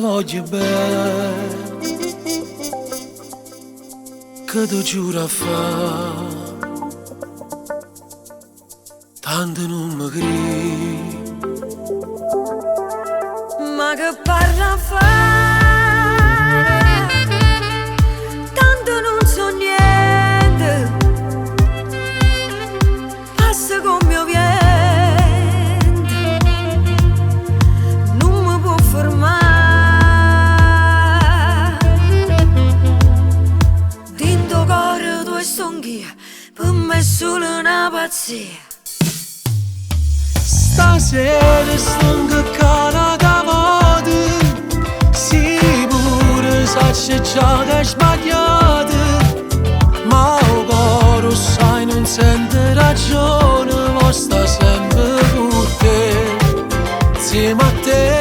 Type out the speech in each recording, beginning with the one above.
voglio bene, che tu giura fa, tanto non mi credi. Ma che parla fare, tanto non so niente, passa come viene, non mi può fermare. Dentro cuore tu sto anch'io, per me è solo una pazzia. Stasera sto in cara da vado, sì pure sacci già che hai sbagliato, ma il cuore sai non sente ragione, ma sta sempre con te, insieme a te.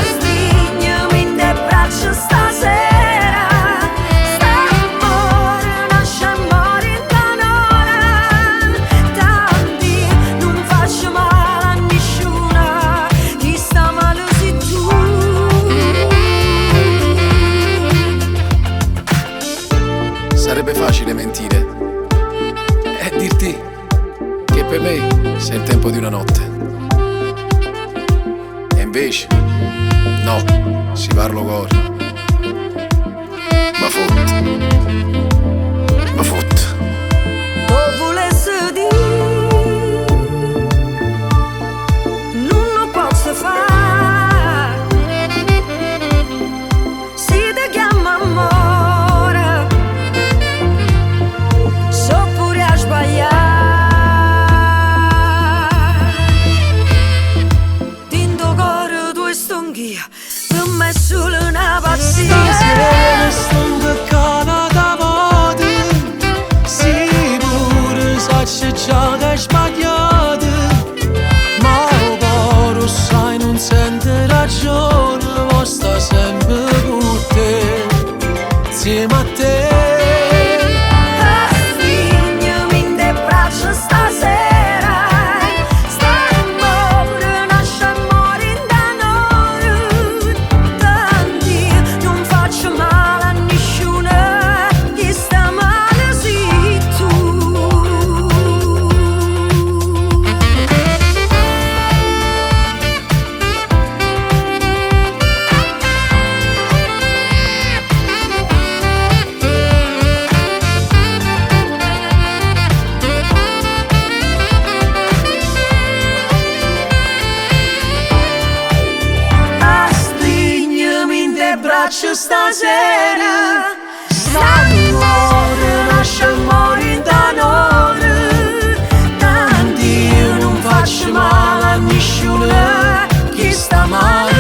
Stringiami in te braccia stasera, st'amore nasce e muore da un'ora, tanti non faccio male a nessuna, chi sta male sei tu. Sarebbe facile mentire e dirti che per me sei il tempo di una notte. E invece, no, si parlo cori. Ma fotte, ma fotte. O volesse dire, non lo posso fare, si ti chiama amore, so pure a sbagliare. Dentro cuore tu sto anch'io, per me è solo una pazzia. Stasera sto in cara da vado, sì pure sacci già che hai sbagliato, ma il cuore sai non sente ragione, ma sta sempre con te, insieme a te. Stringiami in te braccia stasera, st'amore nasce e muore da un'ora, tanti non faccio male a nessuna, chi sta male sei tu. Stringiami in te braccia stasera, st'amore nasce e muore da un'ora, tanti io non faccio male a nessuna, chi sta male